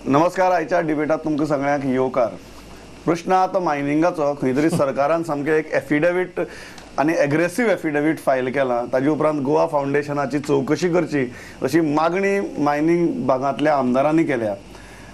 नमस्कार. आयच्या डिबेटात तुमकां सगळ्यांक येवकार. प्रश्न आतां मायनिंगाचो. खंय तरी सरकारान सामकें एक एफिडेविट आनी एग्रेसीव एफिडेविट फायल केला. ताजे उपरांत गोवा फावंडेशनाची चवकशी करची अशी मागणी मायनिंग भागांतल्या आमदारांनी केल्या.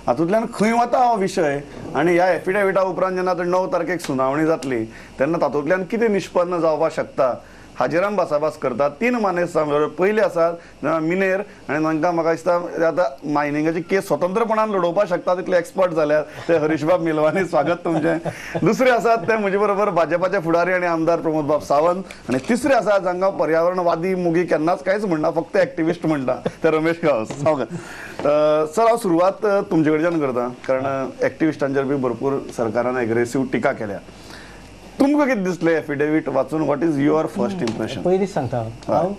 हातूंतल्यान खंय वता हो विशय आनी ह्या एफिडेविटा उपरांत जेन्ना 9 तारखेक सुनावणी जातली तेन्ना तातूंतल्यान कितें निष्पन्न जावपाक शकता हाजेर आमी भासाभास करतात. 3 मानेस्त पयले आसात मिनेर आनी तांकां म्हाका दिसता आतां मायनिंगाची केस स्वतंत्रपणान लडोवपाक शकता तितले एक्सपर्ट जाल्यात ते हरीशबाब मिलवानी. स्वागत तुमचें. दुसरे आसात ते म्हजे बरोबर भाजपाचे फुडारी आनी आमदार प्रमोद बाब सावंत. आनी तिसरे आसात जांकां पर्यावरणवादी मुगी केन्नाच कांयच म्हणना, फक्त एक्टिविस्ट म्हणटा, ते रमेश गांवस. स्वागत. सर, हांव सुरवात तुमचे कडच्यान करता कारण एक्टिविस्टांचेर बी भरपूर सरकारान एग्रेसीव टिका केल्या. तुमकां कितें दिसलें एफिडेविट वाचून? What is your first impression? पयलींच सांगता हांव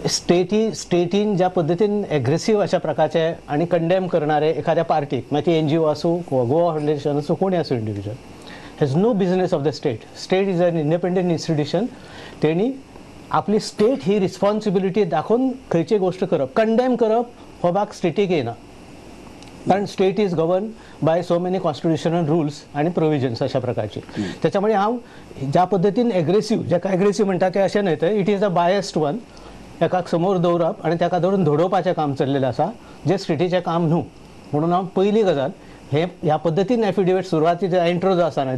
स्टेटीन ज्या पद्दतीन एग्रेसीव अशा प्रकारचे आनी कंडेम करणारे एखाद्या पार्टीक, मागीर ती एनजीओ आसूं, गोवा फाउंडेशन आसूं, कोणी आसूं individual, has no business of the state. State is an independent institution. तेणी आपली स्टेट ही रिस्पॉन्सिबिलिटी दाखोवन खंयची गोष्ट करप, कंडेम करप हो भाग स्टेटीक येना. कारण state is govern by so many constitutional rules आणि प्रोविजन्स अशा प्रकारची. त्याच्यामुळे हांव ज्या पद्दतीन एग्रेसीव, जेका एग्रेसीव म्हणटा ते अशें न्हय, तर it is a biased one. एकाक समोर दवरप आनी ताका धरून धडोवपाचें काम चल्लेलें आसा, जे स्टेटीचें काम न्हू. म्हणून हांव पयली गजाल हे ह्या पद्दतीन एफिडेविट सुरवातीचो एंट्रो जो आसा न्हय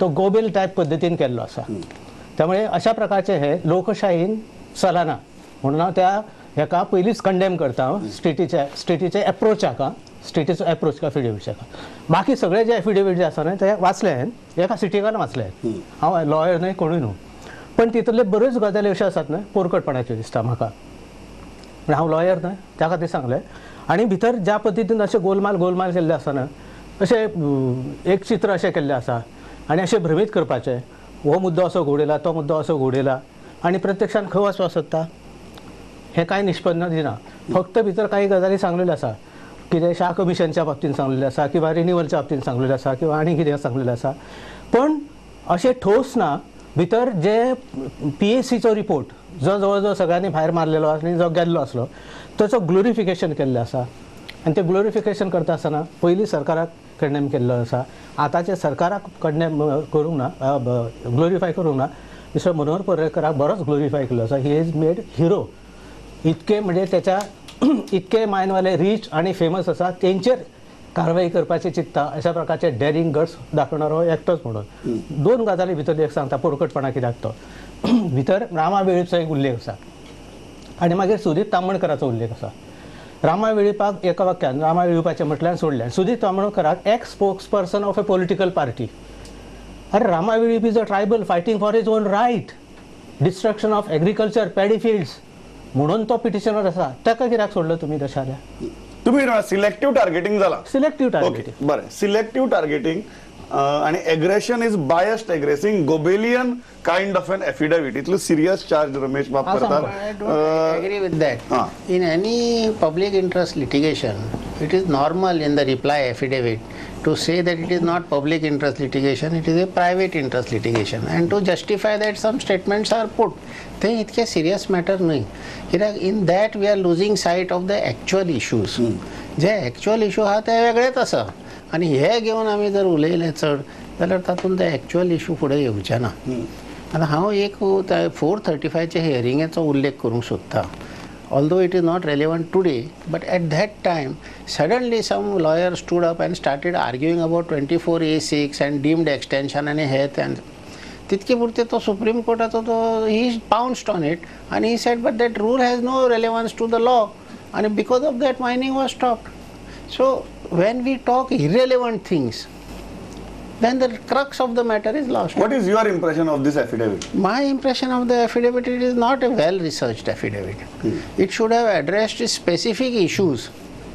तो गोबेल टायप पद्दतीन केल्लो आसा. त्यामुळे अशा प्रकारचे हे लोकशाहीन चलना. म्हणून हांव त्या हेका पयलींच कंडेम करता. स्टेटीच्या एप्रोचाक, स्टेटीचो एप्रोच एफिडेविटाका. बाकी सगळे जे एफिडेविट जे आसा न्हय ते वाचले हांवें, एका सिटीकान वाचले. हांव लॉयर न्हय, कोणूय न्हू. पण तितूंतले बऱ्योच गजाली अश्यो आसात न्हय पोरकटपणाच्यो दिसता म्हाका. पूण हांव लॉयर न्हय, त्या खातीर सांगलें. आनी भितर ज्या पद्दतीन अशें गोलमाल केल्ले आसा न्हय, अशें एक चित्र अशें केल्लें आसा आनी अशें भ्रमीत करपाचें, हो मुद्दो असो घोडयला, तो मुद्दो असो घोडयला, आनी प्रत्यक्षान खंय वचपाक सोदता हें कांय निष्पन्न दिना. फक्त भितर काही गजाली सांगलेल्यो आसा. कितें शाह कमिशनच्या बाबतींत सांगलेलें आसा, किंवा रिन्युवलच्या बाबतींत सांगलेलें आसा, किंवा आनी कितें सांगलेलें आसा. पण अशें ठोस ना. भितर जे PACचो रिपोर्ट जो जवळ जवळ सगळ्यांनी भायर मारलेलो आनी जो गेल्लो आसलो ताचो ग्लोरिफिकेशन केल्लें आसा. आनी तें ग्लोरिफिकेशन करता आसतना पयलीं सरकाराक कंडेम केल्लो आसा. आतांच्या सरकाराक कंडेम करूंक ना, ग्लोरिफाय करूंक ना. मिस्टर मनोहर पर्रेकराक बरोच ग्लोरिफाय केल्लो आसा. He is made hero. इतके म्हणजे त्याच्या इतके मायनवाले रीच आणि फेमस आसा, तेंचेर कारवाई करपाचे चित्ता अशा प्रकारचे डेरिंग गट्स दाखवणारो एकटोच म्हणून. 2 गजाली भितर एक सांगता पोरकटपणा कित्याक तो. भितर रामा वेळीपचो एक उल्लेख आसा आनी मागीर सुदीप तामणकराचो उल्लेख आसा. रामा वेळीपाक एका वाक्यान रामा वेळीपाचें म्हटल्यार सोडलें. सुदीप तामणकराक ex spokesperson of a political party. अरे Rama Velip is a tribal fighting for his own right. Destruction of agriculture, paddy fields म्हणून तो पिटिशनर आसा. ताका कित्याक सोडलो तुमी तशाल्या? तुम्ही सिलेक्टिव्ह टार्गेटिंग झाला. Selective targeting. बरें. सिलेक्टिव्ह टार्गेटिंग आणि aggression is biased aggressing Goebbelian kind of an affidavit. इतलो सिरियस चार्ज रमेश बाब करतात. I don't agree with that. In any public interest litigation, it is normal in the reply affidavit to say that it is not public interest litigation, it is a private interest litigation, and to justify that some statements are put. They itke serious matter nahi. In that we are losing sight of the actual issues. जे actual issue हा ते वेगळेच आसा आणि हे घेवन आमी जर उलयले चड जाल्यार तातूंत ते एक्चुअल इशू फुडें येवचे ना. आतां हांव एक 435चे हियरिंगेचो उल्लेख करूंक सोदतां. Although it is not relevant today, but at that time suddenly some lawyer stood up and started arguing about 24A6 and deemed extension and and तितके पुरते तो सुप्रीम कोर्टाचो तो he pounced on it and he said but that rule has no relevance to the law and because of that mining was stopped. So when we talk irrelevant things, then the crux of the matter is lost. What is your impression of this affidavit? My impression of the affidavit, it is not a well researched affidavit. It should have addressed specific issues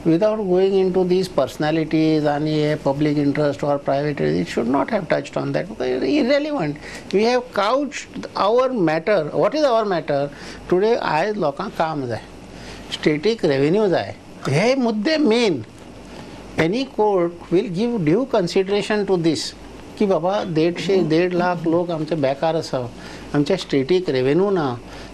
without going into these personalities and a public interest or private. It should not have touched on that because it is irrelevant. We have couched our matter. What is our matter? Today आयज लोकांक काम जाय, static revenue जाय, हे मुद्दे main. Any court will give due consideration to this की बाबा 1.5 लाख लोक आमचे बेकार आसा, आमच्या स्टेटीक रेवेन्यू ना.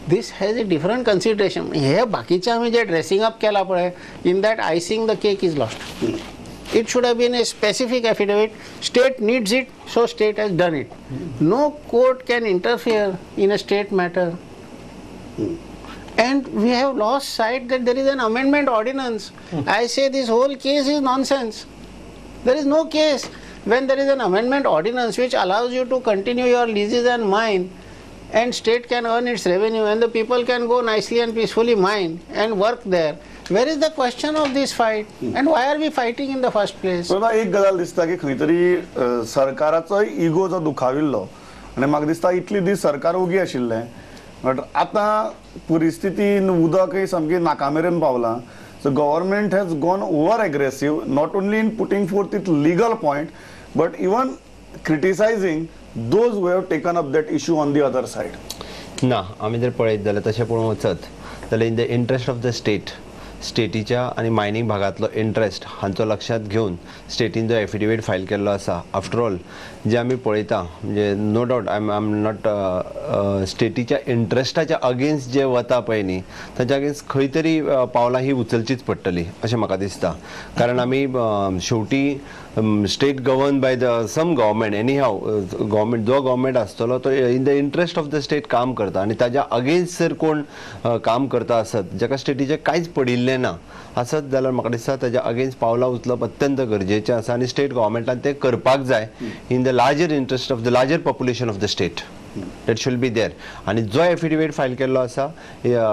दिस हॅज अ डिफरंट कन्सिडरेशन. हे बाकीचे आमी जे ड्रेसिंग अप केला पळय, in that icing the cake is lost. It should have been a specific affidavit. State needs it, so state has done it. No court can interfere in a state matter. And we have lost sight that there is an amendment ordinance. I say this whole case is nonsense. There is no case when there is an amendment ordinance which allows you to continue your leases and mine, and state can earn its revenue and the people can go nicely and peacefully mine and work there. Where is the question of this fight? And why are we fighting in the first place? मला एक गजाल दिसता की खंय तरी सरकाराचो ego जो दुखाविल्लो आनी म्हाका दिसता इतली दीस सरकार उगी आशिल्लें बट आतां परिस्थितीन उदकय सामकी नाकामेरेन पावलां. So government has gone over aggressive, not only in putting forth its legal point, but even criticizing those who have taken up that issue on the other side. ना आमी जर पळयत जाल्यार तशें पळोवंक वचत जाल्यार in the interest of the स्टेटीच्या आणि मायनिंग भागातलो इंट्रस्ट हांचो लक्षात घेवन स्टेटीन जो एफिडेविट फायल केल्लो आसा. आफ्टर ऑल जे आमी पळयता म्हणजे no doubt I am not स्टेटीच्या इंट्रस्टाच्या अगेन्स्ट जे वता पळय न्ही ताच्या अगेन्स्ट खंय तरी पावलां ही उचलचीच पडटली अशें म्हाका दिसता. कारण आमी शेवटी state govern by the some government anyhow government जो गव्हर्मेंट आसतलो तो in the interest of the state काम करता आनी ताच्या अगेन्स्ट जर कोण काम करता आसत जाका स्टेटीचे कांयच पडिल्लें ना आसत जाल्यार म्हाका दिसता ताच्या अगेन्स्ट पावलां उचलप अत्यंत गरजेचें आसा आनी स्टेट गव्हर्मेंटान तें करपाक जाय in the larger interest of the larger population of the state. That should be there. आनी जो एफिडेविट फायल केल्लो आसा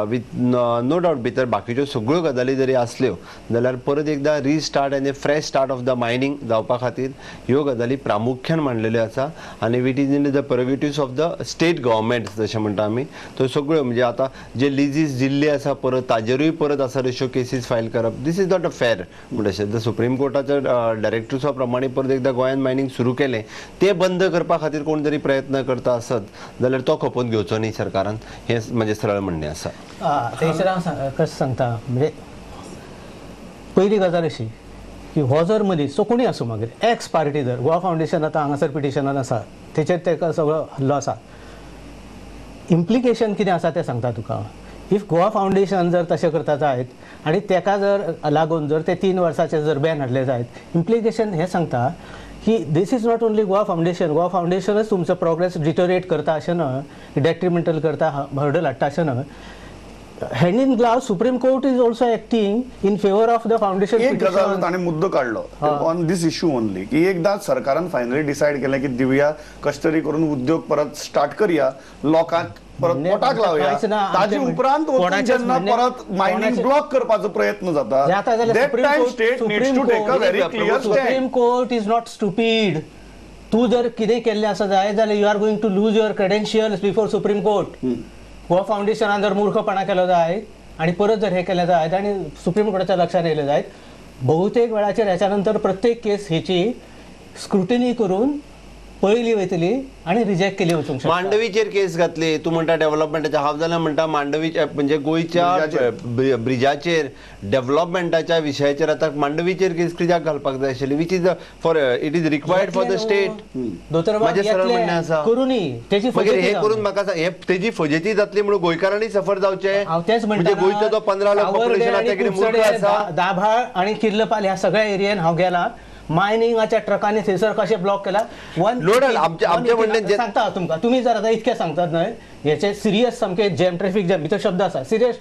विथ नो डावट भितर बाकीच्यो सगळ्यो गजाली जरी आसल्यो जाल्यार परत एकदां रिस्टार्ट आनी fresh start of the mining जावपा खातीर ह्यो गजाली प्रामुख्यान मांडलेल्यो आसा आनी it is in the prerogatives of the state government जशें म्हणटा आमी त्यो सगळ्यो म्हणजे आतां जे लिजीस दिल्ली आसा परत ताजेरूय परत आसा अश्यो केसीस फायल करप दीस इज नॉट अ फेर. म्हणजे अशें द सुप्रीम कोर्टाच्या डायरेक्टिव्सा प्रमाणे परत एकदां गोंयांत मायनिंग सुरू केलें तें बंद करपा खातीर कोण तरी प्रयत्न करता आसत जाल्यार तो खपोवन घेवचो न्ही सरकारान हें म्हजें सरळ म्हणणें आसा. तेचेर हांव कशें सांगता म्हणजे पयली गजाल अशी की हो जर मदींच सो कोणी आसूं मागीर एक्स पार्टी जर गोवा फावंडेशन आतां हांगासर पिटिशनान आसा तेचेर तेका सगळो हल्लो आसा इम्प्लिकेशन कितें आसा तें सांगता तुका. इफ गोवा फावंडेशन जर तशें करता जायत आनी तेका जर लागून जर ते 3 वर्साचे जर बॅन हाडले जायत इम्प्लिकेशन हें सांगता की दिस इज नॉट ओनली गोवा फावंडेशनच तुमचो प्रोग्रेस डिटोरेट करता अशें न्हय डेट्रिमेंटल करता हर्डल हाडटा अशें न्हय. Hand in glove supreme Court is also acting in favour of the foundation. एक गजाल ताणें मुद्दो काडलो ऑन दीस इश्यू ओनली की एकदा सरकारान फायनली डिसायड केलें की दिवया कशें तरी करून उद्योग परत स्टार्ट करया लोकांक परत पोटाक लावया ताजे उपरांत जेन्ना परत मायनिंग ब्लॉक करपाचो प्रयत्न जाता that time state needs to take a very clear stand. Supreme Court is not stupid. तूं जर कितें केल्लें आसा जायत जाल्यार you are going to lose your credentials before Supreme Court. Goa फावंडेशनान जर मूर्खपणा केलो जायत आनी परत जर हें केलें जायत आनी सुप्रीम कोर्टाच्या लक्षात येयलें जायत बहुतेक वेळाचेर हेच्या नंतर प्रत्येक केस हेची स्क्रुटिनी करून पळयली वयतली आनी रिजेक्ट केली वचूंक शकता. मांडवीचेर केस घातली तूं म्हणटा डेव्हलपमेंटाच्या हांव जाल्यार म्हणटा मांडवी म्हणजे गोंयच्या ब्रिजाचेर डेव्हलपमेंटाच्या विशयाचेर आतां मांडवीचेर केस कित्याक घालपाक जाय आशिल्ली which is for it is required for the state. म्हजें सरळ म्हणणें आसा मागीर हे करून म्हाका हे तेजी फजेती जातली म्हणून गोंयकारांनी सफर जावचे म्हणजे गोंयचो तो 15 लाख पॉप्युलेशन आसा कितें मूर्ख आसा. दाभाळ आनी किर्लपाल ह्या सगळ्या एरियेन हांव गेला मायनिंगाच्या ट्रकांनी थंयसर कशें ब्लॉक केला. सांगता तुमकां तुमी जर आतां इतकें सांगतात न्हय हेचे सिरियस सामके जॅम ट्रॅफिक जॅम भितर शब्द आसा सिरियस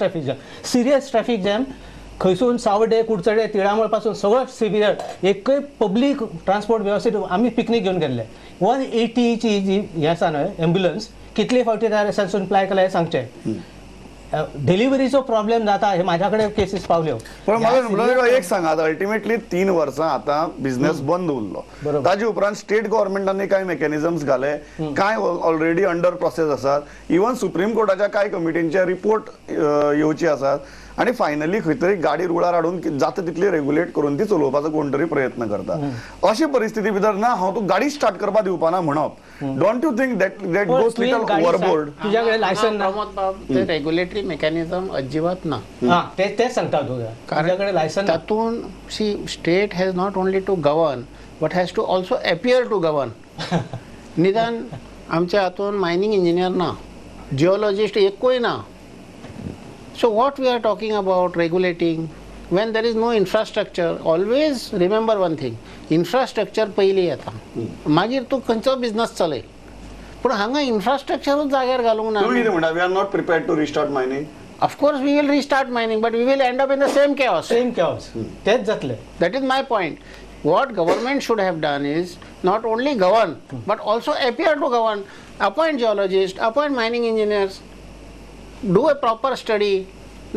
ट्रॅफिक जॅम खंयसून सावड्डे कुडचडे तिळामळ पासून सगळो सिवियर एकय पब्लीक ट्रान्सपोर्ट वेवस्थीत आमी पिकनीक घेवन गेल्ले 180ची जी हें आसा न्हय एम्ब्युलन्स कितले फावटी त्या सुप्लाय केला हें सांगचें. डिलिव्हरीचो प्रॉब्लेम जाता हे माझ्याकडे केसीस पावल्यो. पण मला एक सांगात अल्टिमेटली 3 वर्सां आता बिझनेस बंद उरलो ताजे उपरांत स्टेट गव्हर्मेंटांनी काय मेकॅनिझम्स घाले काय ऑलरेडी अंडर प्रोसेस आसात इवन सुप्रीम कोर्टाच्या काय कमिटींचे रिपोर्ट येवचे आसात आणि फायनली खंय तरी गाडी रुळार हाडून जाता तितली रेग्युलेट करून ती चलोवपाचो कोण तरी प्रयत्न करता. अशी परिस्थिती भितर ना हांव तूं गाडी स्टार्ट करपाक दिवपाना म्हणप don't you think that goes little overboard. तुझ्याकडे लायसन प्रमोद बाब ते रेग्युलेटरी मेकॅनिझम अजिबात ना. तेच सांगता तुझ्याकडे लायसन तातून see state has not only to govern but has to also appear to govern. निदान आमच्या हातून मायनिंग इंजिनियर ना जिओलॉजिस्ट एकूय ना. So what we are talking about regulating when there is no infrastructure, always remember one thing, infrastructure पयली येता मागीर तूं खंयचो बिझनस चलय पूण हांगा इन्फ्रास्ट्रक्चरूच जाग्यार घालूंक ना. तुम्ही कितें म्हणटा we are not prepared to restart mining. Of course we will restart mining, but we will end up in the same chaos. Same chaos. तेच जातले. That is my point. What government should have done is not only govern but also appear to govern, appoint geologists, appoint mining engineers, do a proper study.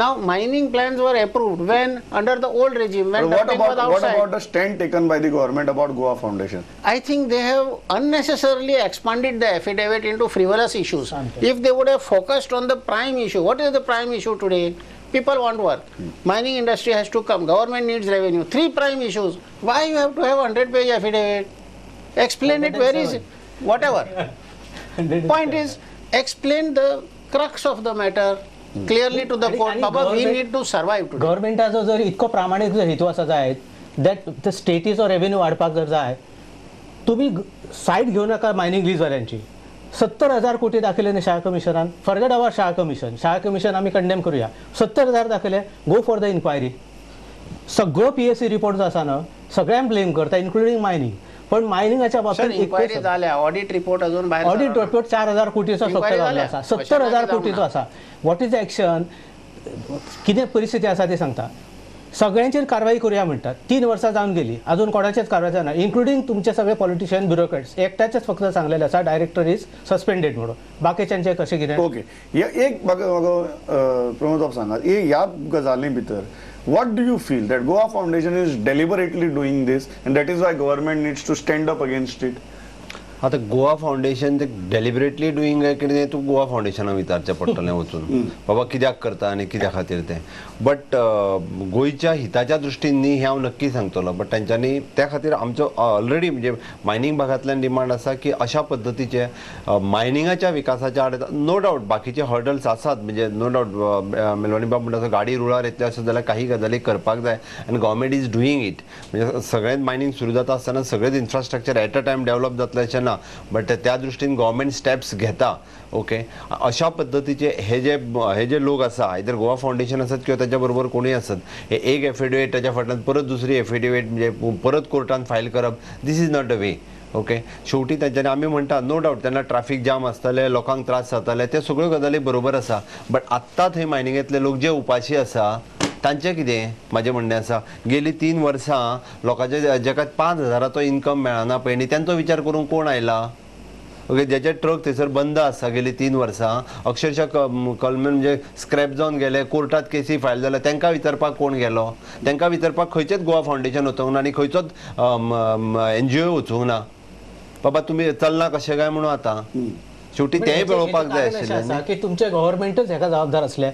Now mining plans were approved when under the old regime when But dumping was what outside. about the stand taken by the government about Goa Foundation? I think they have unnecessarily expanded the affidavit into frivolous issues. If they would have focused on the prime issue, what is the prime issue today? People want work. Mining industry has to come. Government needs revenue. 3 prime issues. Why you have to have 100-page affidavit? Explain it very easy. Whatever. Point is, explain the crux of the matter clearly to the court. Baba, we need to survive today. गव्हर्नमेंटाचो जर इतको प्रामाणिक जर हेतू आसा जायत that the स्टेटीचो revenue वाडपाक जर जाय तुम्ही सायट घेऊ नका मायनिंग लीजवाल्यांची. 70,000 कोटी दाखयले न्ही शाळा कमिशनान. फॉरगेट अबाउट शाळा कमिशन आमी कंडेम करूया. 70,000 दाखयले. Go for the inquiry. सगळो PSC रिपोर्ट जो आसा ना सगळ्यांक ब्लेम करता इन्क्लुडिंग मायनिंग. पण मायनिंगाच्या बाबतीत इन्क्वायरी झाल्या ऑडिट रिपोर्ट अजून बाहेर ऑडिट रिपोर्ट 4,000 कोटीचो फक्त जाल्लो आसा. 70,000 कोटीचो आसा. What is the action? कितें परिस्थिती आसा ती सांगता. सगळ्यांचेर कारवाई करूया म्हणटात. 3 वर्सां जावन गेली अजून कोणाचेच कारवाय जायना इन्क्लुडिंग तुमचे सगळे पॉलिटिशियन ब्युरोक्रेट्स. एकट्याचेच फक्त सांगलेले आसा डायरेक्टर इज सस्पेंडेड म्हणून. बाकीच्यांचे कशें कितें. ओके एक म्हाका प्रमोद बाब सांगात ह्या गजाली भितर what do you feel that Goa Foundation is deliberately doing this and that is why government needs to stand up against it? आता गोवा फाउंडेशन ते डेलिबरेटली डुईंग काय कितें तूं गोवा फाउंडेशनाक विचारचें पडटलें वचून बाबा कित्याक करता आनी कित्या खातीर तें. बट गोंयच्या हिताच्या दृश्टीन न्ही हें हांव नक्की सांगतलो. बट तांच्यांनी त्या खातीर आमचो ऑलरेडी म्हणजे मायनिंग भागांतल्यान डिमांड आसा की अशा पद्दतीचे मायनिंगाच्या विकासाच्या आड नो डावट बाकीचे हर्डल्स आसात. म्हणजे नो डावट मेलवानी बाब म्हणटा गाडी रुळार येतले आसत जाल्यार काही गजाली करपाक जाय आनी गव्हर्मेंट इज डुईंग इट. म्हणजे सगळेंच मायनिंग सुरू जाता आसतना सगळेंच infrastructure at a time develop जातलें अशें ना. बट त्या दृश्टीन गव्हर्मेंट स्टेप्स घेता. ओके अशा पद्दतीचे हे जे लोक आसा आयदर गोवा फाउंडेशन आसत किंवा त्याच्या बरोबर कोणूय आसत हे एक एफिडेविट त्याच्या फाटल्यान परत दुसरी एफिडेविट म्हणजे परत कोर्टान फायल करप this is not a way. Okay शेवटी त्यांच्यानी आमी म्हणटा नो डावट तेन्ना ट्रॅफिक जाम आसतले लोकांक त्रास जाताले ते सगळ्यो गजाली बरोबर आसा. बट आत्तां थंय मायनिंगेंतले लोक जे उपाशी आसा तांचें कितें म्हाजें म्हणणें आसा गेली 3 वर्सां लोकांच्या जेका 5,000चो इन्कम मेळना पळय न्ही तांचो विचार करूंक कोण आयला. ओके ज्याचे ट्रक थंयसर बंद आसा गेली 3 वर्सां अक्षरशः कलमेन म्हणजे स्क्रॅप जावन गेले कोर्टात केसी फायल जाल्या तांकां विचारपाक कोण गेलो. तांकां विचारपाक खंयचेच गोवा फाउंडेशन वचूंक ना आनी खंयचोच NGO वचूंक ना. बाबा तुमी चलना कशें काय म्हणून आतां शेवटी तेंय पळोवपाक जाय आशिल्लें की तुमचे गव्हर्नमेंटच हेका जबाबदार असले.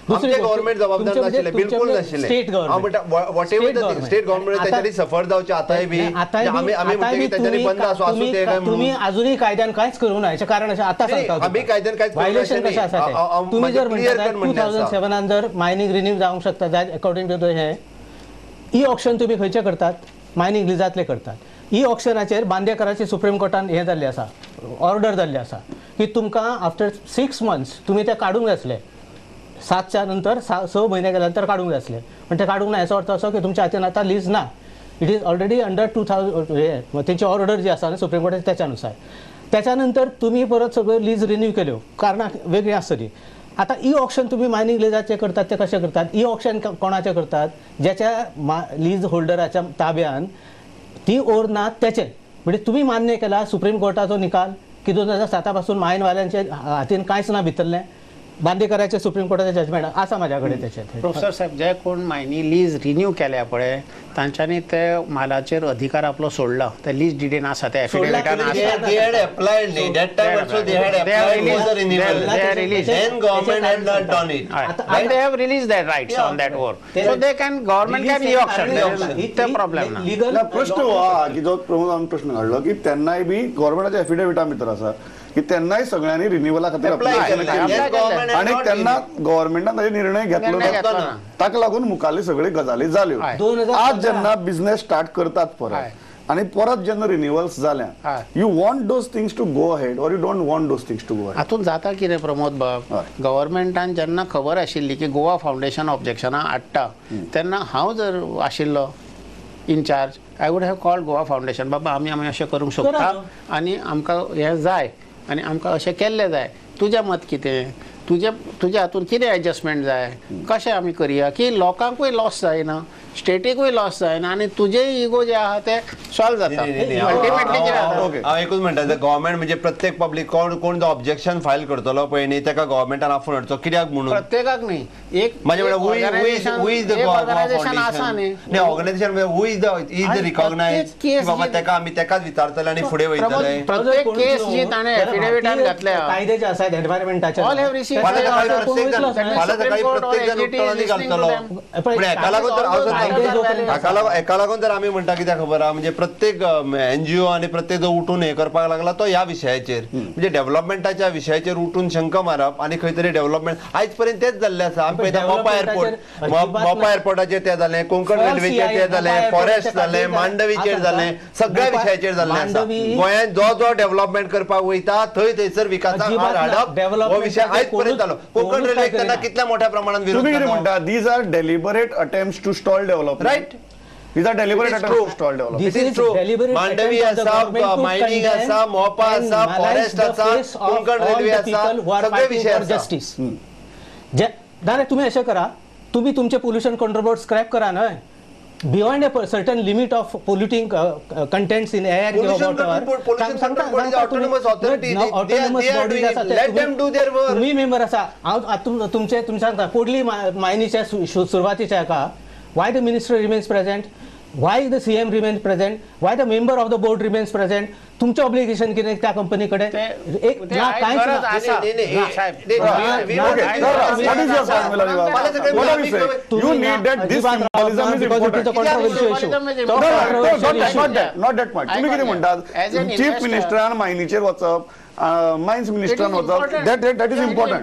आमचे गव्हर्नमेंट जबाबदार नाशिल्ले बिलकुल नाशिल्ले. State government what ever state government त्याच्यानी सफर जावचे आतांय बी आमी म्हणटा की त्याच्यानी बंद आसू ते काय तुम्ही अजूनही कायद्यान कांयच करूं ना. हेचे कारण अशें आतां सांगता आमी कायद्यान कांयच व्हायलेशन कशें आसा तें. तुम्ही जर म्हणटा 2007 जर मायनिंग रिन्यू जावंक शकता जायत अकॉर्डिंग टू द हे ई ऑक्शन तुम्ही खंयचे करतात मायनिंग लिजांतले करतात. ई ऑक्शनाचेर बांदेकराची सुप्रीम कोर्टान हें जाल्लें आसा ऑर्डर जाल्ली आसा की तुमकां आफ्टर 6 months तुमी ते काडूंक जाय आसले. 7च्या नंतर 6 महिने गेल्यानंतर काढूंक जाय आसले. पण ते काढूंक ना याचा अर्थ असो की तुमच्या हातीन आता लीज ना. इट इज ऑलरेडी अंडर 2000 हे त्यांची ऑर्डर जी आसा सुप्रीम कोर्टाची त्याच्यानुसार. त्याच्यानंतर तुम्ही परत सगळं लीज रिन्यू केल्यो कारणां वेगळी आसतली. आता ई ऑक्शन तुम्ही मायनिंग लिजाचे करतात ते कशे करतात. ई ऑक्शन कोणाचे करतात ज्याच्या लीज होल्डराच्या ताब्यान ती ओर ना त्याचे. म्हणजे तुम्ही मान्य केला सुप्रीम कोर्टाचो निकाल की 2007 पासून मायनवाल्यांच्या हातीन कांयच ना भितरलें. बांदेकराचे सुप्रीम कोर्टाचे जजमेंट आसा माझ्याकडे त्याचे. प्रोफेसर साहेब जे कोण मायनी लीज रिन्यू केल्या पळय तांच्यांनी ते मालाचेर अधिकार आपलो सोडला. ते लीज डिडीन आसा ते एफिडेविटान आसा. they had applied that time also they had applied for the renewal then government had not done it and they have released their rights on that work so they can government can e-auction it the problem ना. ना प्रश्न हो हा की जो प्रमोद आमी प्रश्न काढलो की त्यांनाय बी गव्हर्नमेंटाच्या एफिडेविटा भितर आसा की त्यांनाही सगळ्यांनी रिन्युअला खातीर आणि त्यांना गव्हर्नमेंटान ताजे निर्णय घेतलो ताका लागून मुखाल्ली सगळी गजाली जाल्यो. आज जेन्ना बिझनेस स्टार्ट करतात परत आणि परत जेन्ना रिन्युअल्स जाल्या हय. You want those things to go ahead or you don't want those things to go ahead. हातून जाता कितें प्रमोद बाब, हय. गव्हर्मेंटान जेन्ना खबर आशिल्ली की गोवा फावंडेशन ऑब्जेक्शनां हाडटा तेन्ना हांव जर आशिल्लो incharge I would have called Goa foundation, बाबा आमी अशें करूंक शकता करा. आनी आमकां हें जाय आनी आमकां अशें केल्लें जाय, तुजें मत कितें, तुज्या हातून कितें एडजस्टमेंट जाय, कशें आमी करया की लोकांकूय लॉस जायना, स्टेटीकूय लॉस जायना आनी तुजेय इगो जे आहा ते सॉल्व जाता. अल्टिमेटली कितें जाता ओके. हांव एकूच म्हणटा गव्हर्मेंट म्हणजे प्रत्येक पब्लीक कोण जो ऑब्जेक्शन फायल करतलो पळय न्ही ताका गव्हर्मेंटान आफून हाडचो कित्याक म्हणून प्रत्येकाक न्ही, एक माझ्या who is the ऑर्गनायझेशन आसा न्ही, organisation who is the recognized case बाबा जी- ताका आमी ताकाच विचारतले आनी फुडें वयतले. प्रत्येक केस जी ताणें एफिडेविटान घातल्या कायदे जे आसात एनवायरमेंटाचे All have received फाल्यां their सकाळी order. प्रत्येक जण कोण फाल्यां सकाळी Supreme Court or प्रत्येक जण NGT उठ्ठलो आनी is listening घालतलो. to them. पूण हेका लागून तर हांव कायदे हेका लागून तर आमी म्हणटा कितें खबर आहा, म्हणजे प्रत्येक एनजीओ आनी प्रत्येक जो उठून हे करपाक लागला तो ह्या विशयाचेर म्हणजे डेव्हलपमेंटाच्या विशयाचेर उठून शंक मारप आनी खंय तरी डेव्हलपमेंट आयज पर्यंत तेच जाल्लें आसा. आमी पळयता मोपा एअरपोर्टाचेर ते जालें, कोंकण रेल्वेचेर ते जालें, फॉरेस्ट जालें, मांडवीचेर जालें, सगळ्या विशयाचेर जाल्लें आसा. गोंयांत जो डेव्हलपमेंट करपाक वयता थंयसर विकासाक हाड हाडप हो विशय आयज पर्यंत जालो. कोंकण रेल्वेक तेन्ना कितल्या मोठ्या प्रमाणात विरोध तुम्ही किती जालो. म्हणता these are deliberate attempts to stall development. Right. These are deliberate It is attempts true. to stall development. This It is is true. deliberate Mandovi attempt of the आसा, government to mining condemn आसा, मोपा and आसा, malign forest the आसा, face of Konkan all railway the आसा, people who are सगळे fighting विषय for आसा. justice. दादा तुम्ही असे करा, तुम्ही तुमचे पोल्युशन कंट्रोल बोर्ड स्क्रॅप करा न्हय. Beyond a certain limit of polluting contents in air किंवा Pollution control body is autonomous authority. Autonomous They are bodies doing it. आसा Let them do their work. तुम्ही मेंबर आसा. हांव तुमचे तुम्ही सांगता पोडली मायनीच्या सुरवातीच्या हाका why the minister remains present, why the CM remains present, why the member of the board remains present. तुमचे ऑब्लिगेशन कितें त्या कंपनीकडे एक कांयच गरज ना. आसा. What is your point, Milani Baba? What are we saying? You need that this symbolism is important. Not that point. तुम्ही किती म्हणतात चीफ मिनिस्टरान मायनीचेर वचप, मायन्स मिनिस्टरान वचप, that is important.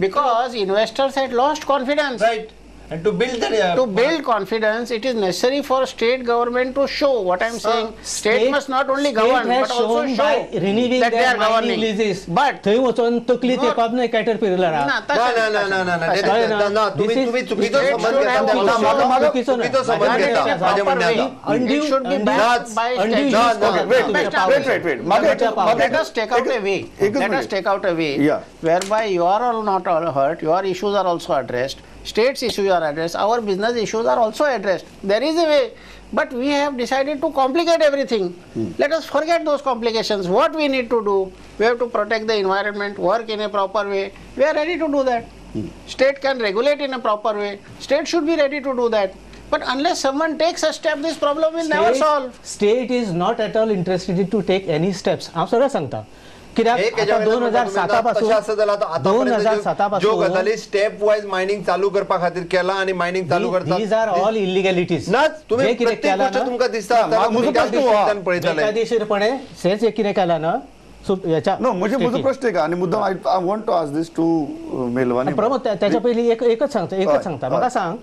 Because investors had lost confidence. Right. And to build the To build confidence, it is necessary for state government to show what I am saying. State must not only govern but also show renewing that they their are mining governing. leases. But थंय वचून तकली तेपाप न्हय caterpillar. ना, तशें- ना तुम्ही चुकीचो State समज should घेता have त्या also- मुद्दामाक. चुकीचो नाही. चुकीचो समज But घेता it is a माझ्या proper way. म्हणण्याचा. It should be backed by undue state. use of Wait, wait. Let us take out a way. Let us take out a way Yeah. whereby you are all not all hurt, your issues are also addressed, states' issues are addressed, our business issues are also addressed. There is a way, but we have decided to complicate everything. Let us forget those complications. What we need to do, we have to protect the environment, work in a proper way. We are ready to do that. State can regulate in a proper way. State should be ready to do that. But unless someone takes a step, this problem will never solve. State is not at all interested to take any steps. हांव सरळ सांगता कित्याक आता 2007 जो गजाली step wise mining चालू करपा खातीर केला आणि मायनिंग चालू करता these are all illegalities. नाच तुम्ही जे कितें प्रत्येक केला गोष्ट ना, तुमकां दिसता पळयतले. बेकायदेशीरपणे सेच जे कितें केला ना याच्या No, मुझे प्रश्न एक आणि मुद्दाम I want to ask this to Melwani. Pramod त्याच्या पयलीं एकच सांगता म्हाका सांग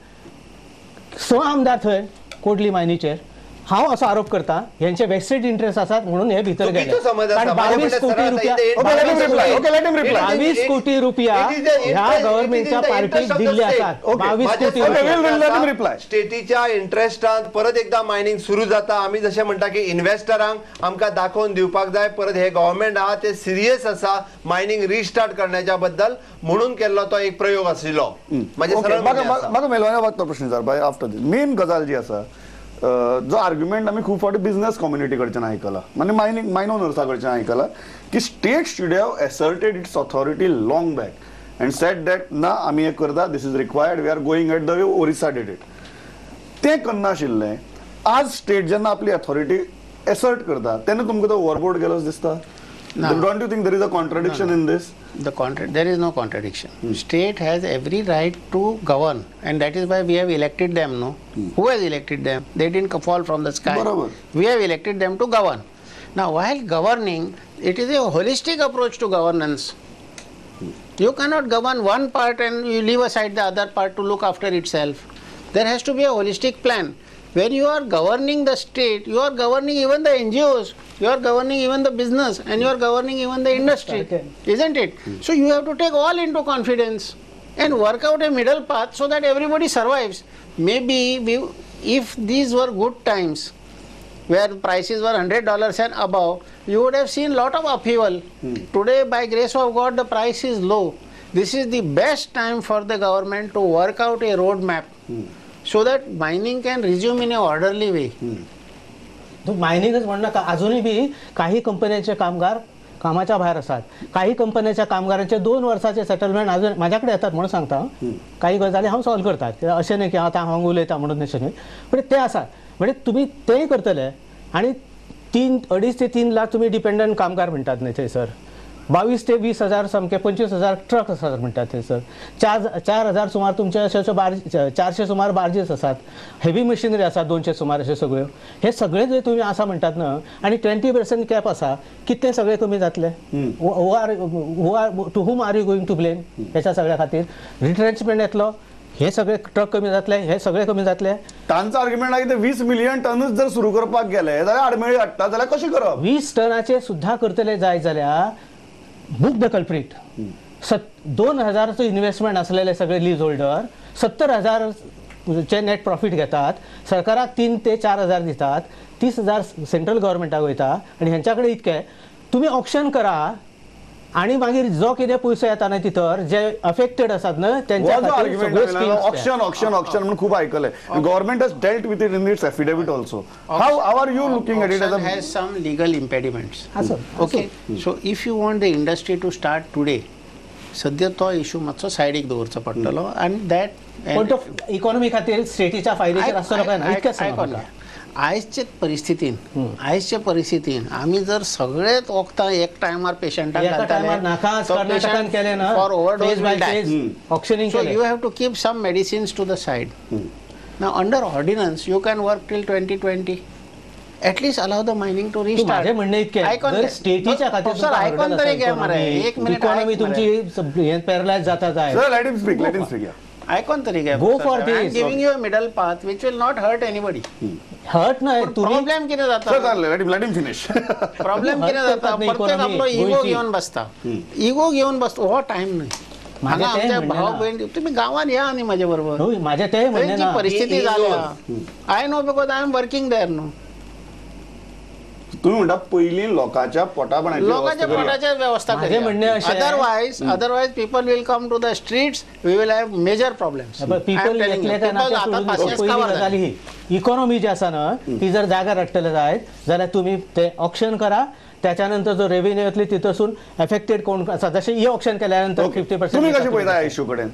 6 आमदार थंय कोडली मायनीचेर हांव असो आरोप करता यांचे वेस्टेड इंटरेस्ट आसात म्हणून हे भितर गेले. चुकीचो समज आसा. कारण 22 कोटी रुपया Okay, let him reply. 22 कोटी रुपया ह्या गव्हर्नमेंटच्या पार्टीक दिल्ले आसात. 22 कोटी रुपया. स्टेटीच्या इंटरेस्टांत परत एकदा मायनिंग सुरू जाता. आमी जशें म्हणटा की इन्व्हेस्टरांक आमकां दाखोवन दिवपाक जाय परत हे गव्हर्नमेंट आहा ते सिरियस आसा मायनिंग रिस्टार्ट करण्याच्या बद्दल म्हणून केल्लो तो एक प्रयोग आशिल्लो. म्हणजे सरळ म्हाका मेलवानी वागता प्रश्न विचारपाक आफ्टर दीस मेन गजाल जी आसा जो आर्ग्युमेंट आमी खूब फावटी बिझनेस कम्युनिटी कडच्यान आयकला म्हणजे मायन ओनर्सा कडच्यान आयकला की state should have asserted its authority long back and set that ना आमी हें करता this is required we are going at the way Orissa did it. तें करनाशिल्लें आज स्टेट जेन्ना आपली ऑथॉरिटी एसर्ट करता तेन्ना तुमकां तो ओवरबोर्ड गेलो दिसता. Don't you think there is a contradiction in this? There is no contradiction. State has every right to govern, and that is why we have elected them. No, who has elected them? They didn't fall from the sky. Barabar. We have elected them to govern. Now, while governing, it is a holistic approach to governance. You cannot govern one part and you leave aside the other part to look after itself. There has to be a holistic plan. When you are governing the state, you are governing even the NGOs, you are governing even the business, and you are governing even the industry, isn't it? So you have to take all into confidence and work out a middle path so that everybody survives. Maybe if these were good times, where prices were $100 and above, you would have seen lot of upheaval. Today, by grace of God, the price is low. This is the best time for the government to work out a roadmap so that mining can resume in a orderly way. तो मायनिंगच म्हणणं का अजूनही बी काही कंपन्यांचे कामगार कामाच्या बाहेर असतात. काही कंपन्यांच्या कामगारांचे 2 वर्षाचे सेटलमेंट अजून माझ्याकडे येतात म्हणून सांगता. काही गजाली हांव सॉल्व करतात. अशें न्ही की आतां हांव उलयता म्हणून अशें न्ही, पण ते आसात. म्हणजे तुम्ही तेय करतले आणि 2.5 ते 3 लाख तुम्ही डिपेंडंट कामगार म्हणटात न्ही थंयसर. 22 ते 20 हजार सामके 25,000 ट्रक आसात म्हणटात थंयसर. 4,000 सुमार तुमचे अशे 400 सुमार बार्जीस आसात. हेवी मशिनरी आसा 200 सुमार अशे सगळ्यो. हे सगळे जे तुम्ही आसा म्हणटात न्हय आणि 20% कॅप आसा, कितले सगळे कमी जातले? To whom are you going to blame ह्याच्या सगळ्या खातीर? रिट्रेंचमेंट येतलो, हे सगळे ट्रक कमी जातले, हे सगळे कमी जातले. तांचा आर्ग्युमेंट आहे की ते 20 मिलियन टनच जर सुरू करपाक गेले जाल्यार आडमेळी हाडटा जाल्यार कशें करप? 20 टनाचे सुद्धा करतले जाय जाल्यार बुक द कल्प्रिट. 2,000चं इन्व्हेस्टमेंट असलेले सगळे लीज होल्डर 70,000चे नेट प्रॉफिट घेतात. सरकाराक 3 ते 4,000 दितात. 30,000 सेंट्रल गव्हर्नमेंटाक वयता आणि ह्यांच्याकडे इतके. तुम्ही ऑप्शन करा आणि मागीर जो कितें पयसो येता न्हय तितर जे अफेक्टेड आसात न्हय त्यांच्या खातीर सगळ्यो schemes ऑप्शन ऑप्शन ऑप्शन म्हणून खूप ऐकलंय. Government has dealt with it in its affidavit also. How are you looking at it as Auction has some legal impediments. Okay. So if you want the industry to start today, सध्या तो issue मातसो सायडीक दवरचो पडटलो आणि that point of economy खातीर स्टेटीच्या फायद्याचेर आसतलो काय ना इतकेंच सांगा म्हाका. आयजचे परिस्थितीन आम्ही जर सगळेच वखदां एक टायमार पेशंटाक एका टायमार नाकाच कर्नाटकान केले ना for phase by overdose phase auctioning So केले. you have to keep some medicines to the side. Now under ordinance you can work till 2020. At least allow the mining to restart. माझे म्हणणे इतके जर स्टेटीच्या खातीर इकॉनॉमी तुमची हे paralyse जाता जाय. सर लेट हिम स्पीक ऐकून तरी घ्या. Go for this. I'm giving you a middle path which will not hurt anybody. Hurt नाही तुम्ही प्रॉब्लेम किती जाता? Sir let him finish. Problem किती जाता? प्रत्येक आपलो इगो घेऊन बसता. इगो घेऊन बसतो. हो टाइम नाही. माझे हांगा ते आमच्या म्हणणे भाव ना. बहीण तुम्ही गावात या आणि माझ्या बरोबर. होय, माझे ते म्हणणे त्यांची ना परिस्थिती झाल्या. I know because I am working there no. तुम्ही म्हणता पहिली लोकांच्या लोकांच्या पोटाच्या व्यवस्था माझे म्हणणे असे आहे- otherwise people will come to the streets. We will have major problems. People येतले काय ना पहिली गजाल ही इकॉनॉमी जी आसा ना ती जर जागा रट्टले जायत जाल्यार तुम्ही ते ऑक्शन करा. त्याच्यानंतर जो रेव्हेन्यू येतली तिथून अफेक्टेड कोण आसा जसे ई ऑक्शन केल्यानंतर 50% तुम्ही कसे पळयता ह्या इश्यू कडेन?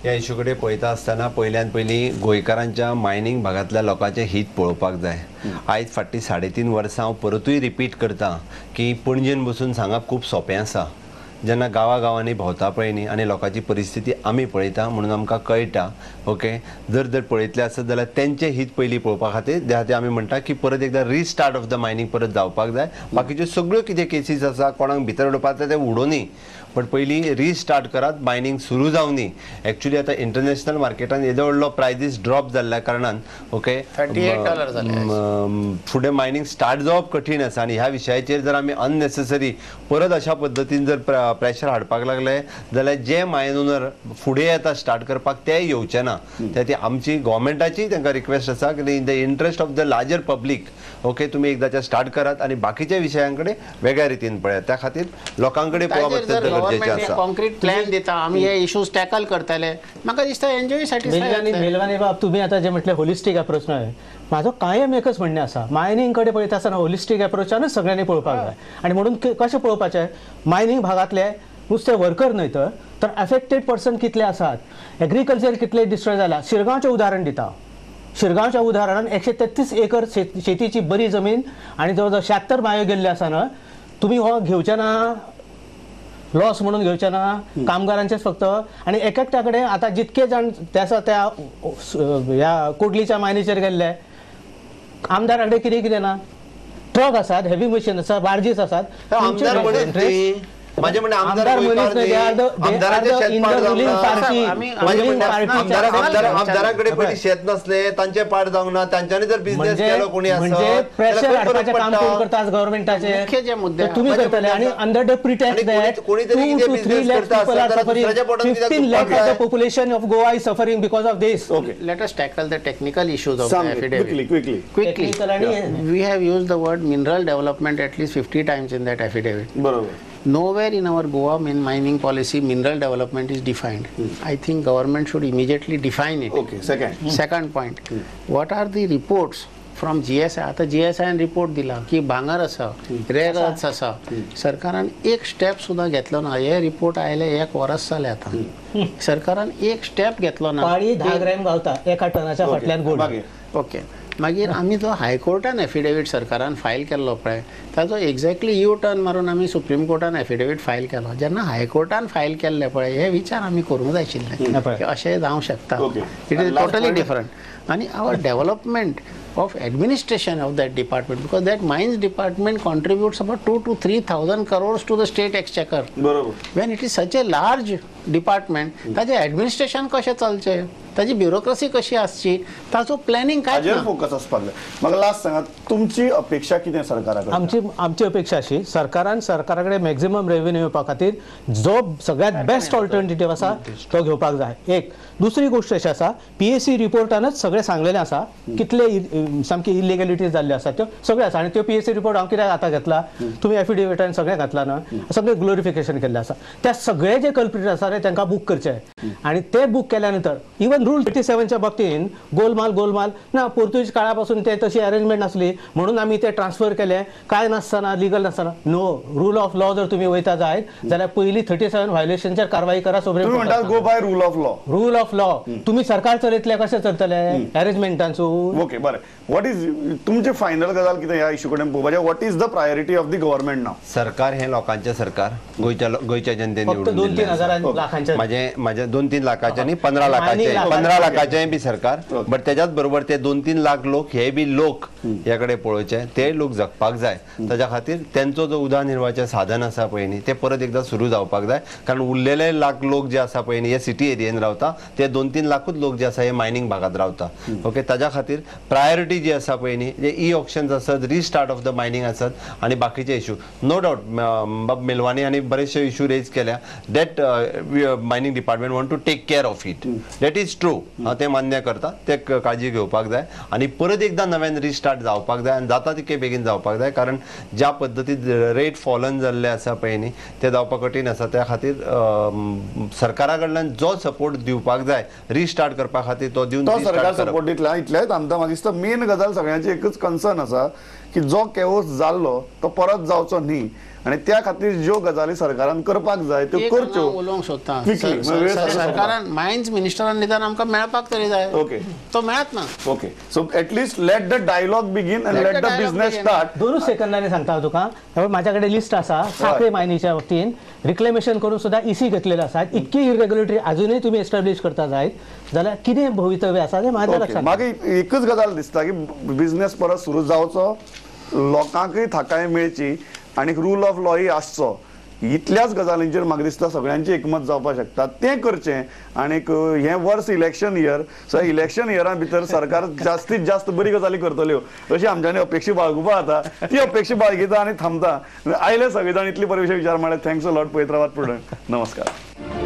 ह्या इशूकडे पळयता आसतना पयल्यान पयली गोंयकारांच्या मायनींग भागांतल्या लोकांचे हित पळोवपाक जाय. आयज फाटलीं 3.5 वर्सां हांव परतूय रिपीट करता की पणजेन बसून सांगप खूब सोंपें आसा. जेन्ना गांवांनी भोंवता पळय न्ही आनी लोकांची परिस्थिती आमी पळयता म्हणून आमकां कळटा. ओके, जर पळयतले आसत जाल्यार तेंचे हित पयलीं पळोवपा खातीर त्या खातीर आमी म्हणटा की परत एकदां रिस्टार्ट ऑफ द मायनींग परत जावपाक जाय. बाकीच्यो सगळ्यो कितें केसीस आसा कोणाक भितर उडोवपाक ते उडोवनी पण पयलीं रिस्टार्ट करात. मायनींग सुरू जावनी. एक्चुअली आतां इंटरनॅशनल मार्केटान येदो व्हडलो प्रायजीस ड्रॉप जाल्ल्या कारणान ओके $38 जाले. फुडें मायनींग स्टार्ट जावप कठीण आसा आणि ह्या विशयाचेर जर आमी अननेसेसरी परत अशा पद्दतीन जर प्रेशर हाडपाक लागले जाल्यार जे मायन ओनर फुडें येता स्टार्ट करपाक ते येवचे ना. त्या आमची गव्हर्मेंटाची तांकां रिक्वेस्ट आसा की in the interest of the larger public okay तुम्ही एकदाच्या स्टार्ट करात आणि बाकीच्या विशयांकडे वेगळ्या रितीन पळयात. त्या खातीर लोकांकडे पळोवप अत्यंत गरजेचें आसा. कॉन्क्रीट प्लॅन दिता आमी हे इश्यूज टॅकल करतले. म्हाका दिसता एनजीओ मेलवानी बाब तुम्ही आता जे म्हटले होलिस्टीक अप्रोच न्हय माझो कायम एकच म्हणणें आसा मायनींग कडे पळयता आसतना होलिस्टीक अप्रोचानूच सगळ्यांनी पळोवपाक जाय. आणि म्हणून कशें पळोवपाचें मायनींग भागांतले नुसते वर्कर न्हय तर अफेक्टेड पर्सन कितले आसात, एग्रीकल्चर कितले डिस्ट्रॉय जाला. शिरगांवचें उदाहरण दिता. शिरगांवच्या उदाहरणान 133 एकर शेतीची बरी जमीन आणि जवळजवळ 76 बायो गेल्ले आसा ना. तुम्ही हो घेवचे ना लॉस म्हणून घेवचे ना कामगारांचेच फक्त. आणि एकट्या कडेन आता जितके जाण त्या ह्या कोडलीच्या मायनीचेर गेल्ले आमदारा कडेन कितें ना ट्रक आसात, हेवी मशीन आसा, बार्जीस आसात. आमदार म्हणत न्ही माझे म्हणणे आमदार आमदार गोंयकार मनीस नाही, न्ही, they are the आमदाराचे शेत in पाड the ruling जावना. party. आम्ही- माझे ruling म्हणणे party च्या- आमदाराकडे पयलीं शेत नसले तांचे पाड जावंक ना, तांच्यांनी जर बिझनेस म्हणजे केलो कोणी असो म्हणजे प्रेशर जाल्यार खंय हाडपाचें फरक काम कोण पडटा? करता आज गव्हर्नमेंटाचे मुख्य जे मुद्दे तर तुम्ही माझे करतले आणि मुद्दे अंडर द प्रिटेक्स्ट आणि दॅट कोणीतरी 2 कितें to 3 business lakhs करता people are आसतना suffering. दुसऱ्याच्या पोटान कित्याक 15 lakh दुखपाक of the जाय? population of Goa is suffering because of this. Okay Let us tackle the technical issues of सांग the affidavit. Quickly Quickly. Technical आणि We have used the word mineral development at least 50 times in that affidavit. बरोबर. Nowhere in our Goa mining policy mineral development is defined. I think government should immediately define it. Okay second Second point, what are the reports from GSI? आता GSI report दिला की भांगर आसा, rare अर्थ आसा. सरकारान एक स्टेप सुद्धा घेतलो ना. हे रिपोर्ट आयले 1 वर्स जाले आता. सरकारान एक स्टेप घेतलो ना. पाळी 10 ग्रॅम गावता एका टनाच्या फाटल्यान गोल्ड. ओके मागीर आमी जो हायकोर्टान एफिडेवीट सरकारान फायल केल्लो पळय ताजो एक्झॅक्टली यू टर्न मारून आमी सुप्रीम कोर्टान एफिडेवीट फायल केलो. जेन्ना हायकोर्टान फायल केल्ले पळय हे विचार आमी करूंक जाय आशिल्ले की अशें जावंक शकता. Okay. It is And last totally point? Different आणि आवर development of administration of that department, because that mines department contributes about 2,000 to 3,000 crores to the state exchequer. बरोबर. When it is such a large department, ताजे administration कशें चलचे, ताजी bureaucracy कशी आसची, ताजो planning काय हाजेर फोकस आसपाक जाय. म्हाका लास्ट सांगात तुमची अपेक्षा कितें सरकारा कडल्यान? आमची अपेक्षा अशी सरकारा कडेन मॅक्झिमम रेव्हेन्यू येवपा खातीर जो सगळ्यात बेस्ट ऑल्टरनेटिव्ह आसा तो घेवपाक जाय. एक दुसरी गोष्ट अशी आसा PSC रिपोर्टानच सगळें सांगलेलें आसा कितले सामकी इलिगॅलिटीज जाल्ल्यो आसा त्यो सगळे आसा आनी त्यो PSC रिपोर्ट हांव कित्याक आतां घेतला तुमी एफिडेविटान सगळें घातला ना सगळें ग्लोरिफिकेशन केल्लें आसा. त्या सगळे जे कल्प्रिट आसा रे तांकां बूक करचे आनी ते बूक केल्या नंतर इवन रूल 37च्या बाबतीन गोलमाल ना पोर्तुगीज काळा पासून ते तशी अरेंजमेंट नासली म्हणून आमी ते ट्रान्सफर केले काय नासतना लिगल नासतना. नो रूल ऑफ लॉ जर तुम्ही वयता जायत जाल्यार पयलीं 37 व्हायोलेशनचेर कारवाई करा. तुम्ही म्हणटात go by rule of law. Rule of law तुम्ही सरकार चलयतले कशें चलतले अरेंजमेंटांसून. ओके बरें. व्हॉट इज तुमचे फायनल गजाल कितें ह्या इशू कडेन पळोवपाचें? What is the priority of the government now? सरकार हे लोकांचे सरकार गोंयच्या जनतेने फक्त निवडून 2-3 हजार लाखांचे माझे 2-3 लाखाचे आणि 15 लाखाचे बी सरकार. बट त्याच्याच बरोबर ते 2-3 लाख लोक हे बी लोक याकडे पळोवचे ते लोक जगपाक जाय. त्याच्या खातीर त्यांचो जो उदरनिर्वाहाचें साधन आसा पळय न्ही ते परत एकदा सुरू जावपाक जाय. कारण उरलेले लाख लोक जे आसा पळय न्ही हे सिटी एरियेन रावता ते 2-3 लाखूच लोक जे आसा हे मायनिंग भागात रावता. ओके ताच्या खातीर प्रायोरिटी जी आसा पळय न्ही जे ई ऑक्शन्स आसत रिस्टार्ट ऑफ द मायनिंग आसत आणि बाकीचे इशू नो डाऊट बाब मिलवानी आणि बरेचसे इशू रेज केल्या that mining department want to take care of it. That is true. ते मान्य करता ते काळजी घेवपाक जाय आणि परत एकदा नव्यान रिस्टार्ट जावपाक जाय आणि जाता तितके बेगीन जावपाक जाय. कारण ज्या पद्दतीन रेट फॉलन जाल्ले आसा पळय न्ही ते जावपाक कठीण आसा. त्या खातीर सरकारा कडल्यान जो सपोर्ट दिवपाक जाय रिस्टार्ट करपा खातीर तो दिवन तो सरकार सपोर्ट दितला. इतलेंच आमकां म्हाका दिसता मेन गजाल सगळ्यांची एकच कन्सर्न आसा की जो केओस जाल्लो तो परत जावचो न्ही आणि त्या खातीर ज्यो गजाली सरकारान करपाक जाय त्यो करच्यो. उलोवंक सोदता Quickly, वेळ जाता. सरकारान मायन्स मिनिस्टरान निदान आमकां मेळपाक तरी जाय. ओके तो मेळत ना. Okay so at least let the dialogue begin and Let let the the dialogue business begin. Start. 2 सेकंदांनी सांगता हांव तुका. माझ्याकडे लिस्ट आसा साखळे मायनीच्या बाबतीन रिक्लेमेशन करून सुद्धा EC घेतलेले आसात. इतकी इरेग्युलेटरी अजूनही तुम्ही एस्टॅब्लिश करता जायत जाल्यार कितें भवितव्य आसा ते माझ्या लक्षात. म्हाका एकच गजाल दिसता की बिझनेस परत सुरू जावचो लोकांकय थाकाय मेळची आणि रूल ऑफ लॉ ही आसचो. इतल्याच गजालींचेर म्हाका दिसता सगळ्यांची एकमत जावपाक शकता तें करचें. आणि हें वर्स इलेक्शन इयर सो इलेक्शन इयरा भितर सरकार जास्तीत जास्त बरी गजाली करतल्यो अशी आमच्यांनी अपेक्षा बाळगुपा जाता. ती अपेक्षा बाळगिता आनी थांबता. आयले सगळे जाण इतली बरे विशय विचार मारले. Thanks a lot. पळयत रावात फुडें. नमस्कार.